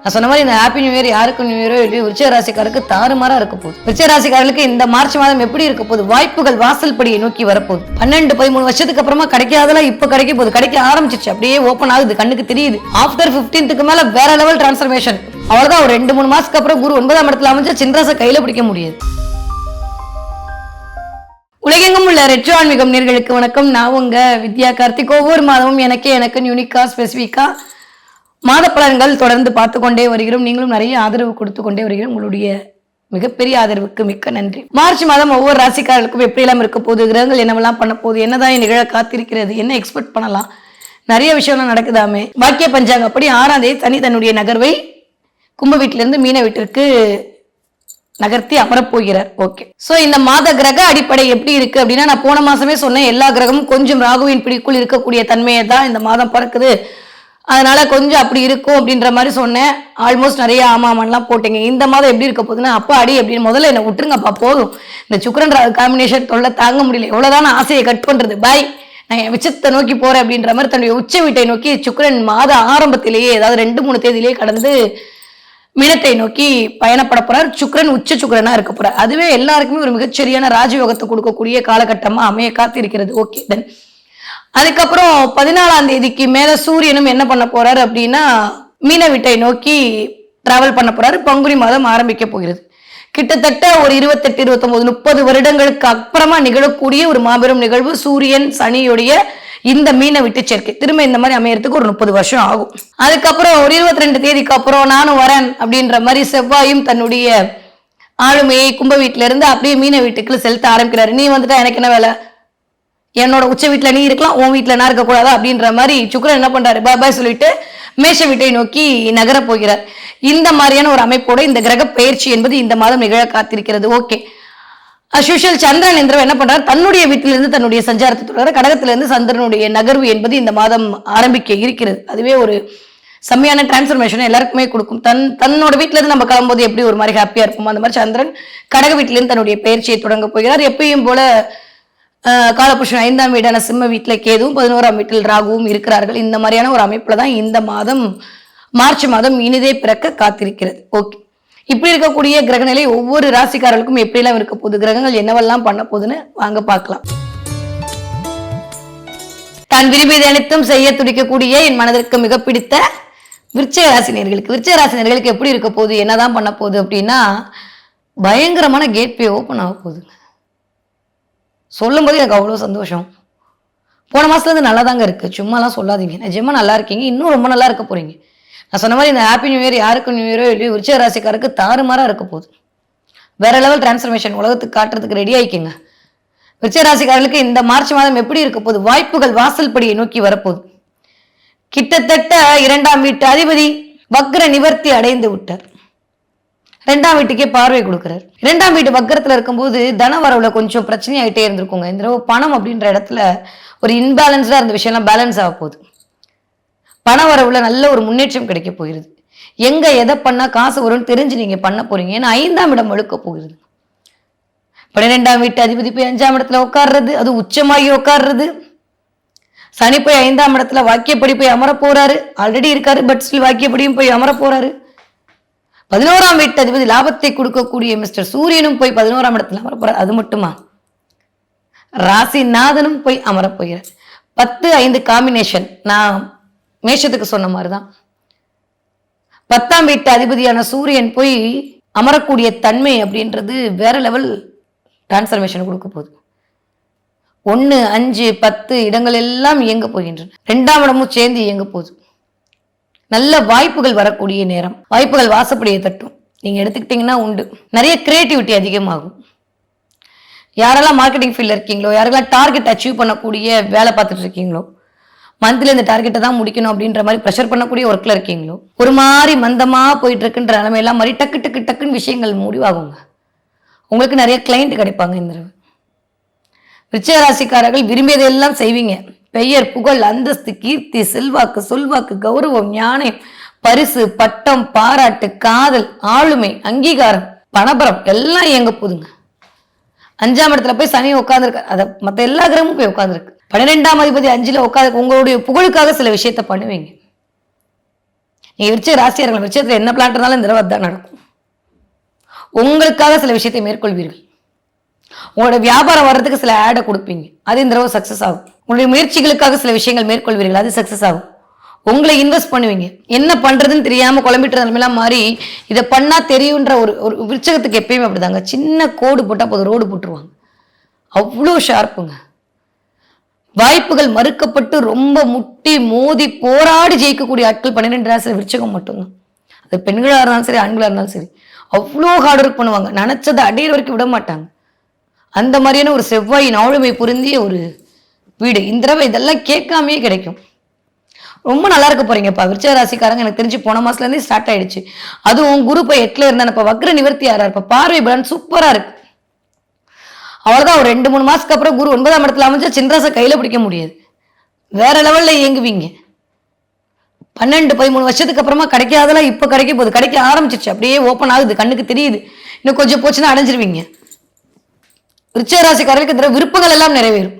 நான் சொன்ன மாதிரி இந்த ஹாப்பி நியூ இயர் யாருக்கு நியூ இயரோ இல்லையோ விருச்சிக ராசிக்காரருக்கு தாறுமாறா இருக்க போகுது. விருச்சிக ராசிக்காரர்களுக்கு இந்த மார்ச் மாதம் எப்படி இருக்க போகுது? வாய்ப்புகள் வாசல் படியை நோக்கி வரப்போகுது. 12-13 வருஷத்துக்கு அப்புறமா கிடைக்காதெல்லாம் இப்ப கிடைக்க போகுது. கிடைக்க ஆரம்பிச்சிச்சு, அப்படியே ஓப்பன் ஆகுது, கண்ணுக்கு தெரியுது. ஆஃப்டர் 15க்கு மேல வேற லெவல் டிரான்ஸ்ஃபர்மேஷன். அவ்வளவுதான். ஒரு 2-3 மாசத்துக்கு அப்புறம் குரு 9ஆம் இடத்துல அமைஞ்சா சின்ராசை கையில பிடிக்க முடியாது. உலகெங்கும் உள்ள ரெட்ரோ ஆன்மீகம் நேயர்களுக்கு வணக்கம். நான் உங்க வித்யா கார்த்திக். ஒவ்வொரு மாதமும் எனக்கு யூனிக்கா ஸ்பெசிஃபிக்கா மாத பலன்கள் தொடர்ந்து பார்த்து கொண்டே வருகிறோம். நீங்களும் நிறைய ஆதரவு கொடுத்து கொண்டே வருகிறோம். உங்களுடைய மிகப்பெரிய ஆதரவுக்கு மிக்க நன்றி. மார்ச் மாதம் ஒவ்வொரு ராசிக்காரர்களுக்கும் எப்படியெல்லாம் இருக்க போகுது, கிரகங்கள் என்னவெல்லாம் பண்ண போகுது, என்னதான் நிகழ காத்திருக்கிறது, என்ன எக்ஸ்பெக்ட் பண்ணலாம், நிறைய விஷயம்லாம் நடக்குதாமே. வாக்கிய பஞ்சாங்க அப்படி 6ஆம் தேதி சனி தன்னுடைய நகர்வை கும்ப வீட்டிலிருந்து மீன வீட்டிற்கு நகர்த்தி அமரப்போகிறார். ஓகே, சோ இந்த மாத கிரக அடிப்படை எப்படி இருக்கு அப்படின்னா, நான் போன மாசமே சொன்னேன், எல்லா கிரகமும் கொஞ்சம் ராகுவின் பிடிக்குள் இருக்கக்கூடிய தன்மையை தான் இந்த மாதம் பறக்குது, அதனால கொஞ்சம் அப்படி இருக்கும் அப்படின்ற மாதிரி சொன்னேன். ஆல்மோஸ்ட் நிறைய ஆமாமன்லாம் போட்டீங்க. இந்த மாதம் எப்படி இருக்க போகுதுன்னா, அப்பா அடி அப்படின்னு முதல்ல என்ன விட்டுருங்கப்பா, போதும், இந்த சுக்கிரன் காம்பினேஷன் தொல்லை தாங்க முடியல, எவ்வளவுதான் ஆசையை கட் பண்றது, பாய், நான் என் உச்சத்தை நோக்கி போறேன் அப்படின்ற மாதிரி தன்னுடைய உச்ச வீட்டை நோக்கி சுக்கிரன் மாத ஆரம்பத்திலேயே, அதாவது 2-3 தேதியிலேயே கடந்து மீனத்தை நோக்கி பயணப்பட போறார். சுக்கிரன் உச்ச சுக்கிரனா இருக்க போறார். அதுவே எல்லாருக்குமே ஒரு மிகச்சரியான ராஜயோகத்தை கொடுக்கக்கூடிய காலகட்டமா அமைய காத்திருக்கிறது. ஓகே, தென் அதுக்கப்புறம் 14ஆம் தேதிக்கு மேல சூரியனும் என்ன பண்ண போறாரு அப்படின்னா, மீன வீட்டை நோக்கி டிராவல் பண்ண போறாரு. பங்குனி மாதம் ஆரம்பிக்க போகிறது. கிட்டத்தட்ட ஒரு 28, 29, 30 வருடங்களுக்கு அப்புறமா நிகழக்கூடிய ஒரு மாபெரும் நிகழ்வு சூரியன் சனியுடைய இந்த மீனை விட்டு சேர்க்கை. திரும்ப இந்த மாதிரி அமையறதுக்கு ஒரு 30 வருஷம் ஆகும். அதுக்கப்புறம் ஒரு 22 தேதிக்கு அப்புறம் நானும் வரேன் அப்படின்ற மாதிரி செவ்வாயும் தன்னுடைய ஆளுமையை கும்ப வீட்டுல இருந்து அப்படியே மீன வீட்டுக்குள்ள செலுத்த ஆரம்பிக்கிறாரு. நீ வந்துட்டா எனக்கு என்ன வேலை, என்னோட உச்ச வீட்டுல நீ இருக்கலாம், உன் வீட்டுல நான் இருக்கக்கூடாதா அப்படின்ற மாதிரி சுக்கிரன் என்ன பண்றாரு, பாய் சொல்லிட்டு மேஷ வீட்டை நோக்கி நகர போகிறார். இந்த மாதிரியான ஒரு அமைப்போட இந்த கிரக பயிற்சி என்பது இந்த மாதம் நிகழ காத்திருக்கிறது. ஓகே, அஸ்யூஷுவல் சந்திரன் என்றவர் என்ன பண்றாரு, தன்னுடைய வீட்டிலிருந்து தன்னுடைய சஞ்சாரத்தை தொடர கடகத்திலிருந்து சந்திரனுடைய நகர்வு என்பது இந்த மாதம் ஆரம்பிக்க இருக்கிறது. அதுவே ஒரு செம்மையான டிரான்ஸ்ஃபர்மேஷன் எல்லாருக்குமே கொடுக்கும். தன்னோட வீட்டுல இருந்து நம்ம கிளம்பும்போது எப்படி ஒரு மாதிரி ஹாப்பியா இருக்கும், அந்த மாதிரி சந்திரன் கடக வீட்டிலிருந்து தன்னுடைய பயிற்சியை தொடங்க போகிறார். எப்பயும் போல காலபுருஷன் 5ஆம் வீடான சிம்ம வீட்டுல கேதுவும் 11ஆம் வீட்டில் ராகுவும் இருக்கிறார்கள். இந்த மாதிரியான ஒரு அமைப்புல தான் இந்த மாதம் மார்ச் மாதம் இனிதே பிறக்க காத்திருக்கிறது. ஓகே, இப்படி இருக்கக்கூடிய கிரகநிலை ஒவ்வொரு ராசிக்காரர்களுக்கும் எப்படிலாம் இருக்க போகுது, கிரகங்கள் என்னவெல்லாம் பண்ண போகுதுன்னு வாங்க பார்க்கலாம். தான் விரும்பியது அனைத்தும் செய்ய துடிக்கக்கூடிய என் மனதிற்கு மிக பிடித்த விருச்சிக ராசினியர்களுக்கு எப்படி இருக்க போகுது, என்னதான் பண்ண போகுது அப்படின்னா, பயங்கரமான கேட்வே ஓப்பன் ஆக போகுதுங்க. சொல்லும் போது எனக்கு அவ்வளோ சந்தோஷம். போன மாசத்துல இருந்து நல்லா தாங்க இருக்கு, சும்மாலாம் சொல்லாதீங்க, நிஜமா நல்லா இருக்கீங்க, இன்னும் ரொம்ப நல்லா இருக்க போறீங்க. நான் சொன்ன மாதிரி இந்த ஹாப்பி நியூ இயர் யாருக்கு நியூ இயரோ இல்லையோ விருச்சிக ராசிக்காரருக்கு தாறுமாறா இருக்க போகுது. வேற லெவல் டிரான்ஸ்ஃபர்மேஷன் உலகத்துக்கு காட்டுறதுக்கு ரெடி ஆயிக்கங்க. விருச்சிக ராசிக்காரர்களுக்கு இந்த மார்ச் மாதம் எப்படி இருக்க போகுது? வாய்ப்புகள் வாசல் படியை நோக்கி வரப்போகுது. கிட்டத்தட்ட 2ஆம் வீட்டு அதிபதி வக்ர நிவர்த்தி அடைந்து விட்டார். 2ஆம் வீட்டுக்கே பார்வை கொடுக்கிறார். 2ஆம் வீட்டு வக்கரத்துல இருக்கும்போது தன வரவுல கொஞ்சம் பிரச்சனை ஆகிட்டே இருந்திருக்குங்க. இந்த பணம் அப்படின்ற இடத்துல ஒரு இன்பேலன்ஸ்டா இருந்த விஷயம்லாம் பேலன்ஸ் ஆக போகுது. பண வரவுல நல்ல ஒரு முன்னேற்றம் கிடைக்க போகிறது. எங்க எதை பண்ணா காசு வரும்னு தெரிஞ்சு நீங்க பண்ண போறீங்க. ஏன்னா 5ஆம் இடம் வழுக்க போகிறது. 12ஆம் வீட்டு அதிபதி போய் 5ஆம் இடத்துல உட்கார்றது, அது உச்சமாகி உட்கார்றது. சனி போய் 5ஆம் இடத்துல வாக்கியப்படி போய் அமர போறாரு. ஆல்ரெடி இருக்காரு, பட் ஸ்டில் வாக்கியப்படியும் போய் அமர போறாரு. 11ஆம் வீட்டு அதிபதி லாபத்தை கொடுக்கக்கூடிய மிஸ்டர் சூரியனும் போய் 11ஆம் இடத்துல அமர போறார். அது மட்டுமா, ராசிநாதனும் போய் அமர போகிறார். 10-5 காம்பினேஷன் நான் மேஷத்துக்கு சொன்ன மாதிரிதான். 10ஆம் வீட்டு அதிபதியான சூரியன் போய் அமரக்கூடிய தன்மை அப்படின்றது வேற லெவல் டிரான்ஸ்ஃபர்மேஷன் கொடுக்க போகுது. 1, 5, 10 இடங்கள் எல்லாம் இயங்க போகின்றன. 2ஆம் இடமும் சேர்ந்து இயங்க போகுது. நல்ல வாய்ப்புகள் வரக்கூடிய நேரம், வாய்ப்புகள் வாசப்படியை தட்டும். நீங்க எடுத்துக்கிட்டீங்கன்னா உண்டு, நிறைய கிரியேட்டிவிட்டி அதிகமாகும். யாரெல்லாம் மார்க்கெட்டிங் ஃபீல்ட்ல இருக்கீங்களோ, யாரெல்லாம் டார்கெட் அச்சீவ் பண்ணக்கூடிய வேலை பார்த்துட்டு இருக்கீங்களோ, மந்த்லி இந்த டார்கெட்டை தான் முடிக்கணும் அப்படின்ற மாதிரி ப்ரெஷர் பண்ணக்கூடிய ஒர்க்ல இருக்கீங்களோ, ஒரு மாதிரி மந்தமா போயிட்டு இருக்குன்ற நிலைமையெல்லாம் மாதிரி டக்கு டக்கு டக்குன்னு விஷயங்கள் முடிவாகுங்க. உங்களுக்கு நிறைய கிளைண்ட் கிடைப்பாங்க. இந்த விருச்சிக ராசிக்காரர்கள் விரும்பியதெல்லாம் செய்வீங்க. பெயர், புகழ், அந்தஸ்து, கீர்த்தி, செல்வாக்கு, சொல்வாக்கு, கௌரவம், ஞானம், பரிசு, பட்டம், பாராட்டு, காதல், ஆளுமை, அங்கீகாரம், பணபரம் எல்லாம் இயங்க போதுங்க. 5ஆம் இடத்துல போய் சனி உட்கார்ந்துருக்காரு. அதை மற்ற எல்லா கிரகமும் போய் உட்கார்ந்துருக்கு. 12ஆம் அதிபதி 5ல உட்காந்து உங்களுடைய புகழுக்காக சில விஷயத்த பண்ணுவீங்க. நீங்க விருச்சிக ராசியார்கள் விஷயத்துல என்ன பிளான் இருந்தாலும் இந்த தடவை தான் நடக்கும். உங்களுக்காக சில விஷயத்தை மேற்கொள்வீர்கள். உங்களோட வியாபாரம் வர்றதுக்கு சில ஆடை கொடுப்பீங்க, அது இந்த தடவை சக்சஸ் ஆகும். உங்களுடைய முயற்சிகளுக்காக சில விஷயங்கள் மேற்கொள்வீர்கள், அது சக்சஸ் ஆகும். உங்களை இன்வெஸ்ட் பண்ணுவீங்க. என்ன பண்றதுன்னு தெரியாம குழம்பிட்டு நிலைமையெல்லாம் மாறி இதை பண்ணா தெரியுன்ற ஒரு விருச்சகத்துக்கு எப்பயுமே அப்படிதாங்க. சின்ன கோடு போட்டா போதும் ரோடு போட்டுருவாங்க. அவ்வளோ ஷார்ப்புங்க. வாய்ப்புகள் மறுக்கப்பட்டு ரொம்ப முட்டி மோதி போராடி ஜெயிக்கக்கூடிய ஆட்கள் 12 ராசியில் விருச்சகம் மட்டும்தான். அது பெண்களாக இருந்தாலும் சரி ஆண்களாக இருந்தாலும் சரி அவ்வளோ ஹார்ட் ஒர்க் பண்ணுவாங்க. நினைச்சதை அடையிற வரைக்கும் விட மாட்டாங்க. அந்த மாதிரியான ஒரு செவ்வாயின் ஆளுமை பொருந்திய ஒரு வீடு இந்த தடவை இதெல்லாம் கேட்காமே கிடைக்கும். ரொம்ப நல்லா இருக்க போறீங்கப்பா விருச்சிக ராசிக்காரங்க. எனக்கு தெரிஞ்சு போன மாசத்துல இருந்தே ஸ்டார்ட் ஆயிடுச்சு. அதுவும் குரு இப்போ 8ல இருந்தா இப்ப வக்ர நிவர்த்தி ஆறா இருப்ப பார்வை பலன் சூப்பரா இருக்கு. அவ்வளவுதான். ஒரு 2-3 மாசத்துக்கு அப்புறம் குரு 9ஆம் இடத்துல அமைஞ்சா சின்ராசை கையில பிடிக்க முடியாது. வேற லெவல்ல இயங்குவீங்க. 12-13 வருஷத்துக்கு அப்புறமா கிடைக்காதெல்லாம் இப்ப கிடைக்க போகுது. கிடைக்க ஆரம்பிச்சிருச்சு. அப்படியே ஓப்பன் ஆகுது, கண்ணுக்கு தெரியுது. இன்னும் கொஞ்சம் போச்சுன்னா அடைஞ்சிருவீங்க. விருச்சிக ராசிக்காரர்களுக்கு இந்த விருப்பங்கள் எல்லாம் நிறைவேறும்.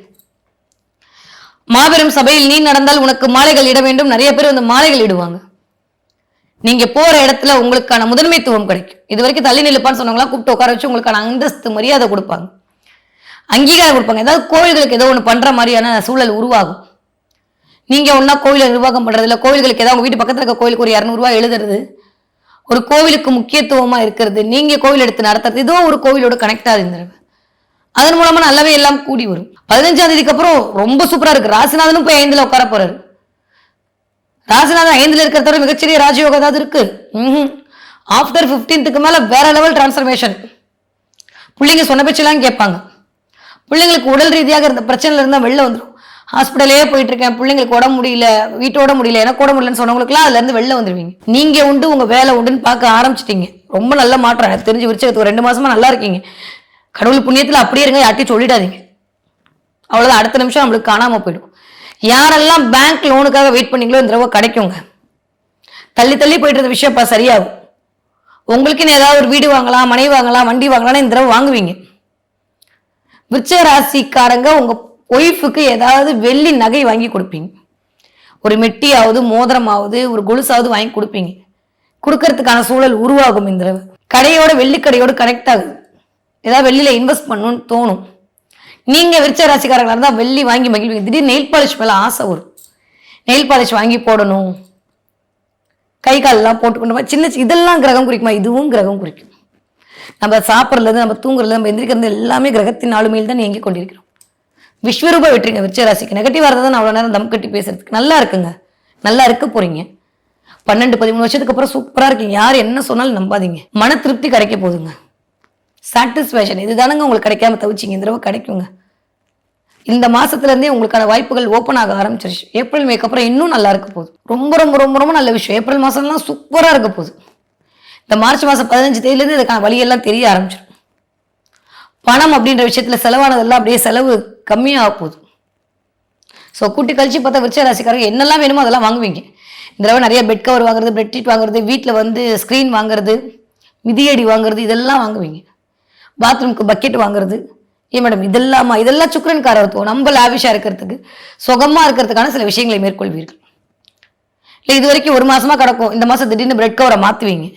மாபெரும் சபையில் நீ நடந்தால் உனக்கு மாலைகள் இட வேண்டும். நிறைய பேர் வந்து மாலைகள் இடுவாங்க. நீங்க போற இடத்துல உங்களுக்கான முதன்மைத்துவம் கிடைக்கும். இது வரைக்கும் தள்ளி நிலுப்பான்னு சொன்னவங்களா கூப்பிட்டு உட்கார வச்சு உங்களுக்கான அந்தஸ்து மரியாதை கொடுப்பாங்க, அங்கீகாரம் கொடுப்பாங்க. ஏதாவது கோவில்களுக்கு ஏதோ ஒன்று பண்ற மாதிரியான சூழல் உருவாகும். நீங்க ஒன்னா கோவிலை நிர்வாகம் பண்றது இல்லை, கோவில்களுக்கு ஏதாவது உங்க வீட்டு பக்கத்துல இருக்க கோவிலுக்கு ஒரு 200 ரூபாய் எழுதுறது, ஒரு கோவிலுக்கு முக்கியத்துவமா இருக்கிறது, நீங்க கோவில் எடுத்து நடத்துறது, ஏதோ ஒரு கோவிலோட கனெக்ட் ஆகுது. அதன் மூலமா நல்லாவே எல்லாம் கூடி வரும். 15ஆம் தேதிக்கு அப்புறம் ரொம்ப சூப்பரா இருக்கு. ராசிநாதனும் போய் 5ல உட்கார போறாரு. ராசிநாதன் 5ல இருக்கிறத மிகச்சிறிய ராஜயோகம் ஏதாவது இருக்கு. ஆஃப்டர் 15க்கு மேல வேற லெவல் டிரான்ஸ்ஃபர்மேஷன். பிள்ளைங்க சொன்ன பேச்செல்லாம் கேட்பாங்க. பிள்ளைங்களுக்கு உடல் ரீதியாக இருந்த பிரச்சனைல இருந்தா வெளில வந்துடும். ஹாஸ்பிட்டலே போயிட்டு இருக்கேன், பிள்ளைங்களுக்கு உடம்பு முடியல, வீட்டோட முடியல, எனக்கு உடம்பு முடியலன்னு சொன்னவங்களுக்குலாம் அதுல இருந்து வெளில வந்துருவீங்க. நீங்க உண்டு உங்க வேலை உண்டுன்னு பார்க்க ஆரம்பிச்சிட்டீங்க. ரொம்ப நல்ல மாற்றம். எனக்கு தெரிஞ்சு விருச்சிகத்துக்கு 2 மாசமா நல்லா இருக்கீங்க. கடவுள் புண்ணியத்தில் அப்படியே இருங்க, யார்ட்டையும் சொல்லிடாதீங்க. அவ்வளோதான். அடுத்த நிமிஷம் நம்மளுக்கு காணாமல் போயிடும். யாரெல்லாம் பேங்க் லோனுக்காக வெயிட் பண்ணீங்களோ இந்த தடவை கிடைக்குங்க. தள்ளி தள்ளி போயிட்டு இருந்த விஷயம் இப்போ சரியாகும். உங்களுக்குன்னு ஏதாவது ஒரு வீடு வாங்கலாம், மனை வாங்கலாம், வண்டி வாங்கலாம்னு இந்த தடவை வாங்குவீங்க. விருச்சிக ராசிக்காரங்க உங்க ஒய்ஃபுக்கு ஏதாவது வெள்ளி நகை வாங்கி கொடுப்பீங்க. ஒரு மெட்டியாவது மோதிரமாவது ஒரு கொலுசாவது வாங்கி கொடுப்பீங்க. கொடுக்கறதுக்கான சூழல் உருவாகும். இந்த தடவை கடையோட வெள்ளி கடையோடு கனெக்ட் ஆகுது. ஏதாவது வெள்ளியில இன்வெஸ்ட் பண்ணணும்னு தோணும். நீங்க விருச்சிக ராசிக்காரங்களா இருந்தா வெள்ளி வாங்கி மகிழ்வீங்க. திடீர்னு நெயில் பாலிஷ் மேல ஆசை வரும். நெயில் பாலிஷ் வாங்கி போடணும், கை காலெல்லாம் போட்டுக்கணும். சின்ன இதெல்லாம் கிரகம் குறிக்குமா? இதுவும் கிரகம் குறிக்கும். நம்ம சாப்பிட்றது, நம்ம தூங்குறது, நம்ம எந்திரிக்கிறது எல்லாமே கிரகத்தின் ஆளுமையில் தான் இயங்கி கொண்டிருக்கிறோம். விஸ்வரூபா வெற்றிங்க விருச்சிக ராசிக்கு. நெகட்டிவா இருந்தா தான் அவ்வளவு நேரம் தம் கட்டி பேசுறதுக்கு நல்லா இருக்குங்க. நல்லா இருக்க போறீங்க. 12-13 வருஷத்துக்கு அப்புறம் சூப்பரா இருக்கீங்க. யார் என்ன சொன்னாலும் நம்பாதீங்க. மன திருப்தி கிடைக்க போகுதுங்க. சாட்டிஸ்ஃபேக்ஷன் இதுதானங்க உங்களுக்கு கிடைக்காம தவிச்சிங்க. இந்த தடவை கிடைக்குங்க. இந்த மாசத்துல இருந்தே உங்களுக்கான வாய்ப்புகள் ஓப்பன் ஆக ஆரம்பிச்சிருச்சு. ஏப்ரல் மேக்கு அப்புறம் இன்னும் நல்லா இருக்க போகுது. ரொம்ப ரொம்ப ரொம்ப ரொம்ப நல்ல விஷயம். ஏப்ரல் மாசம்லாம் சூப்பரா இருக்க போகுது. இந்த மார்ச் மாசம் 15 தேதியிலேருந்து இதுக்கான வழியெல்லாம் தெரிய ஆரம்பிச்சிடும். பணம் அப்படின்ற விஷயத்துல செலவானதெல்லாம் அப்படியே செலவு கம்மியாக போகுது. ஸோ கூட்டி கழிச்சு பார்த்தா விருச்சிக ராசிக்காரங்க என்னெல்லாம் வேணுமோ அதெல்லாம் வாங்குவீங்க. இந்த தடவை நிறைய பெட் கவர் வாங்குறது, பெட்ஷீட் வாங்குறது, வீட்டில் வந்து ஸ்க்ரீன் வாங்குறது, மிதியடி வாங்குறது, இதெல்லாம் வாங்குவீங்க. பாத்ரூம்க்கு பக்கெட் வாங்குறது. ஏன் மேடம் இதெல்லாம் சுக்கிரன் காரத்துவம். நம்ம லாவிஷா இருக்கிறதுக்கு, சுகமா இருக்கிறதுக்கான சில விஷயங்களை மேற்கொள்வீர்கள். இல்லை இது வரைக்கும் 1 மாசமா கிடக்கும், இந்த மாசம் திடீர்னு பிரெட் கவரை மாற்றுவீங்க.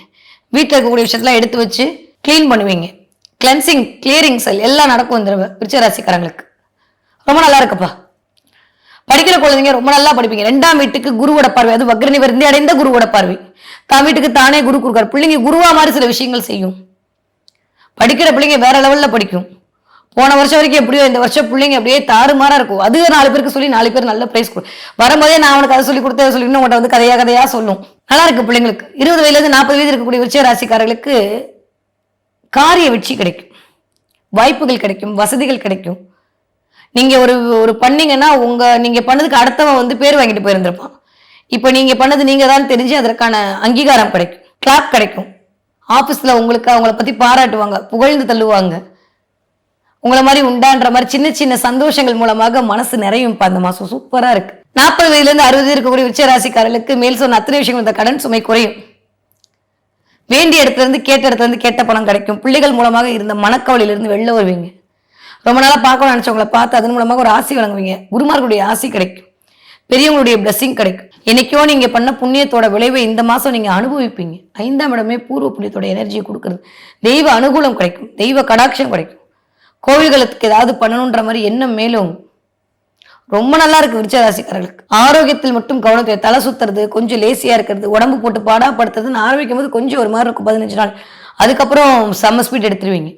வீட்டில் இருக்கக்கூடிய விஷயத்தெல்லாம் எடுத்து வச்சு கிளீன் பண்ணுவீங்க. கிளென்சிங், கிளியரிங் செல் எல்லாம் நடக்கும் இந்த விருச்சிக ராசிக்காரங்களுக்கு. ரொம்ப நல்லா இருக்குப்பா. படிக்கிற குழந்தைங்க ரொம்ப நல்லா படிப்பீங்க. 2ஆம் வீட்டுக்கு குருவோட பார்வை, அது வக்ர நிவர்த்தி அடைந்த குருவோட பார்வை. தான் வீட்டுக்கு தானே குரு கொடுக்காரு. பிள்ளைங்க குருவா மாதிரி சில விஷயங்கள் செய்யும். படிக்கிற பிள்ளைங்க வேற லெவல்ல படிக்கும். போன வருஷம் வரைக்கும் எப்படியோ இந்த வருஷம் பிள்ளைங்க அப்படியே தாறுமாறா இருக்கும். அது 4 பேருக்கு சொல்லி 4 பேர் நல்ல பிரைஸ் கொடுக்கும். வரும்போதே நான் அவனுக்கு அதை சொல்லி கொடுத்ததை சொல்லி உங்கள்கிட்ட வந்து கதையா சொல்லும். நல்லா இருக்கு பிள்ளைங்களுக்கு. 20 வயதுலேருந்து 40 வயது இருக்கக்கூடிய விருச்சிக ராசிக்காரர்களுக்கு காரிய வெற்றி கிடைக்கும், வாய்ப்புகள் கிடைக்கும், வசதிகள் கிடைக்கும். நீங்க ஒரு பண்ணீங்கன்னா நீங்க பண்ணதுக்கு அடுத்தவன் வந்து பேர் வாங்கிட்டு போயிருந்திருப்பான். இப்ப நீங்க பண்ணது நீங்க தான் தெரிஞ்சு அதற்கான அங்கீகாரம் கிடைக்கும், கிளாப் கிடைக்கும். ஆபீஸ்ல உங்களுக்கு அவங்கள பத்தி பாராட்டுவாங்க, புகழ்ந்து தள்ளுவாங்க. உங்களை மாதிரி உண்டான்ற மாதிரி சின்ன சின்ன சந்தோஷங்கள் மூலமாக மனசு நிறையும். அந்த மாசம் சூப்பரா இருக்கு. 40 வயதுலேருந்து 60 வயது இருக்கக்கூடிய விருச்சிக ராசிக்காரர்களுக்கு மேல் சொன்ன அத்தனை விஷயங்கள் இந்த கடன் சுமை குறையும். வேண்டிய இடத்துல இருந்து கேட்ட இடத்துல இருந்து கேட்ட பணம் கிடைக்கும். பிள்ளைகள் மூலமாக இருந்த மனக்கவலையிலிருந்து வெளில வருவீங்க. ரொம்ப நாளா பார்க்கணும்னு நினைச்சவங்களை பார்த்து அதன் மூலமாக ஒரு ஆசி வழங்குவீங்க. குருமார்களுடைய ஆசி கிடைக்கும், பெரியவங்களுடைய பிளஸிங் கிடைக்கும். என்னைக்கோ நீங்க பண்ண புண்ணியத்தோட விளைவை இந்த மாசம் நீங்க அனுபவிப்பீங்க. 5ஆம் இடமே பூர்வ புண்ணியத்தோட எனர்ஜியை கொடுக்குறது. தெய்வ அனுகூலம் கிடைக்கும், தெய்வ கடாட்சம் கிடைக்கும். கோவில்களுக்கு ஏதாவது பண்ணணுன்ற மாதிரி எண்ணம் மேலும் ரொம்ப நல்லா இருக்கு விருச்சிக ராசிக்காரர்களுக்கு. ஆரோக்கியத்தில் மட்டும் கவனம் தேவை. தலை சுத்துறது, கொஞ்சம் லேசியா இருக்கிறது, உடம்பு போட்டு பாடாப்படுத்துறதுன்னு ஆரம்பிக்கும் போது கொஞ்சம் ஒரு மாதிரி இருக்கும் 15 நாள். அதுக்கப்புறம் செம்ம ஸ்பீட் எடுத்துருவீங்க.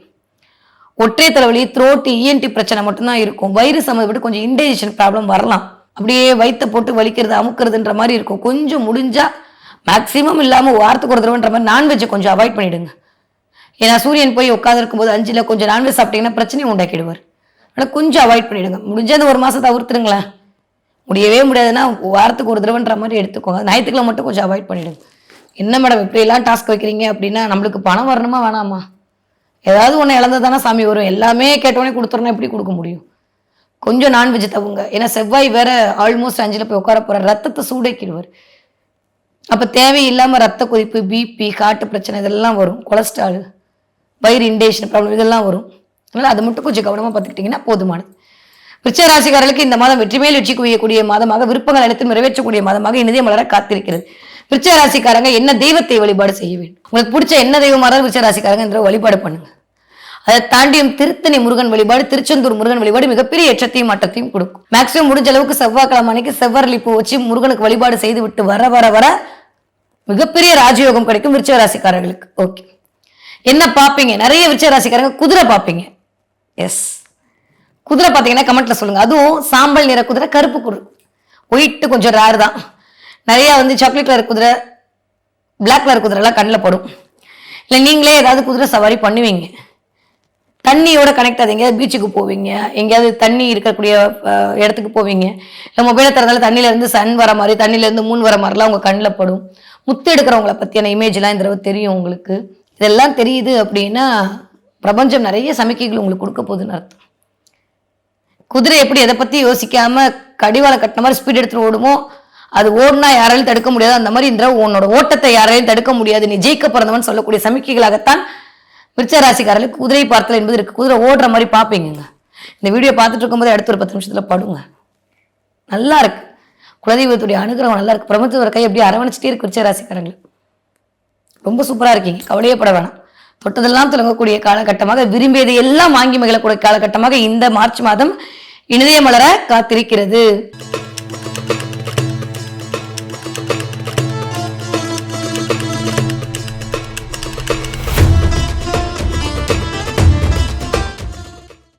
ஒற்றை தலைவலி, த்ரோட், இஎன்டி பிரச்சனை மட்டும்தான் இருக்கும். வயிறு சம்மந்தப்பட்டு கொஞ்சம் இன்டைஜஷன் ப்ராப்ளம் வரலாம். அப்படியே வயிற்ற போட்டு வலிக்கிறது, அமுக்கிறதுன்ற மாதிரி இருக்கும். கொஞ்சம் முடிஞ்சா மேக்சிமம் இல்லாமல் வாரத்துக்கு ஒரு தடவைன்ற மாதிரி நான்வெஜ்ஜை கொஞ்சம் அவாய்ட் பண்ணிடுங்க. ஏன்னா சூரியன் போய் உட்காந்துருக்கும் போது 5ல் கொஞ்சம் நான்வெஜ் சாப்பிட்டீங்கன்னா பிரச்சனையை உண்டாக்கிடுவார். ஆனால் கொஞ்சம் அவாய்ட் பண்ணிடுங்க. முடிஞ்ச அந்த ஒரு மாதத்தை தவிர்த்துருங்களேன். முடியவே முடியாதுன்னா வாரத்துக்கு ஒரு தடவைன்ற மாதிரி எடுத்துக்கோங்க. ஞாயிற்றுக்கிழமை மட்டும் கொஞ்சம் அவாய்ட் பண்ணிடுங்க. என்ன மேடம் இப்படியெல்லாம் டாஸ்க் வைக்கிறீங்க அப்படின்னா, நம்மளுக்கு பணம் வரணுமா வேணாமா? ஏதாவது ஒன்று இழந்தது தானே சாமி வரும். எல்லாமே கேட்டோடனே கொடுத்துறோன்னா எப்படி கொடுக்க முடியும்? கொஞ்சம் நான்வெஜ் தவுங்க. ஏன்னா செவ்வாய் வேற ஆல்மோஸ்ட் 5ல் போய் உட்கார போகிற, ரத்தத்தை சூடாக்கிடுவார். அப்போ தேவையில்லாமல் ரத்த கொதிப்பு, பிபி, காட்டு பிரச்சனை இதெல்லாம் வரும். கொலஸ்ட்ரால், வயிறு இன்டேஷன் ப்ராப்ளம் இதெல்லாம் வரும். அதனால் அதை மட்டும் கொஞ்சம் கவனமாக பார்த்துக்கிட்டிங்கன்னா போதுமானது. விருச்சிக ராசிக்காரர்களுக்கு இந்த மாதம் வெற்றி மேல் வெற்றி குவியக்கூடிய மாதமாக, விருப்பங்கள் அனைத்தும் நிறைவேற்றக்கூடிய மாதமாக இனிதே மலர காத்திருக்கிறது. விருச்சிக ராசிக்காரங்க என்ன தெய்வத்தை வழிபாடு செய்ய வேண்டும்? உங்களுக்கு பிடிச்ச என்ன தெய்வமாக இருந்தாலும் விருச்சிக ராசிக்காரங்க என்ற வழிபாடு பண்ணுங்க. அதை தாண்டியும் திருத்தணி முருகன் வழிபாடு, திருச்செந்தூர் முருகன் வழிபாடு மிகப்பெரிய ஏற்றத்தையும் மாற்றத்தையும் கொடுக்கும். மேக்சிமம் முடிஞ்ச அளவுக்கு செவ்வாய்க்கிழமை அன்னைக்கு செவ்வரளி பூ வச்சு முருகனுக்கு வழிபாடு செய்து விட்டு வர வர வர மிகப்பெரிய ராஜயோகம் கிடைக்கும் விருச்சிக ராசிக்காரர்களுக்கு. ஓகே, என்ன பார்ப்பீங்க? நிறைய விருச்சிக ராசிக்காரங்க குதிரை பார்ப்பீங்க. எஸ், குதிரை பார்த்தீங்கன்னா கமெண்ட்ல சொல்லுங்க. அதுவும் சாம்பல் நிற குதிரை, கருப்பு குதிரை, ஒயிட்டு கொஞ்சம் ரேர் தான். நிறைய சாக்லேட் கலர் குதிரை, பிளாக் கலர் குதிரை எல்லாம் கண்ணில் படும். இல்லை நீங்களே ஏதாவது குதிரை சவாரி பண்ணுவீங்க. தண்ணியோட கனெக்ட் ஆகுது. எங்கேயாவது பீச்சுக்கு போவீங்க, எங்கேயாவது தண்ணி இருக்கக்கூடிய இடத்துக்கு போவீங்க. இல்லை மொபைலை திறந்தாலும் தண்ணியிலேருந்து சன் வர மாதிரி, தண்ணியிலேருந்து மூன் வர மாதிரிலாம் உங்கள் கண்ணில் படும். முத்து எடுக்கிறவங்கள பற்றியான இமேஜ்லாம் இந்த தடவை தெரியும் உங்களுக்கு. இதெல்லாம் தெரியுது அப்படின்னா பிரபஞ்சம் நிறைய சமிக்கைகள் உங்களுக்கு கொடுக்க போகுதுன்னு அர்த்தம். குதிரை எப்படி எதை பற்றி யோசிக்காம கடிவாளம் கட்டின மாதிரி ஸ்பீட் எடுத்துட்டு ஓடுமோ, அது ஓடுனா யாராலையும் தடுக்க முடியாது. அந்த மாதிரி இந்த உன்னோட ஓட்டத்தை யாராலையும் தடுக்க முடியாது, நீ ஜெயிக்க பிறந்தவன் சொல்லக்கூடிய சமிக்கைகளாகத்தான் விருச்சிக ராசிக்காரர்களுக்கு குதிரை பார்த்தல் என்பது இருக்கு. குதிரை ஓடுற மாதிரி பார்ப்பீங்க. இந்த வீடியோ பார்த்துட்டு இருக்கும்போது அடுத்த ஒரு 10 நிமிஷத்துல படுங்க. நல்லா இருக்கு. குலதெய்வத்துடைய அனுகிரகம் நல்லா இருக்கு. பிரபஞ்சத்தோட கை எப்படி அரவணைச்சிட்டே இருக்கு விருச்சிக ராசிக்காரங்களுக்கு. ரொம்ப சூப்பரா இருக்கீங்க, கவலையப்பட வேணாம். தொட்டதெல்லாம் தொடங்கக்கூடிய காலகட்டமாக, விரும்பியதை எல்லாம் வாங்கி மகிழக்கூடிய காலகட்டமாக இந்த மார்ச் மாதம் இனிதே மலர காத்திருக்கிறது.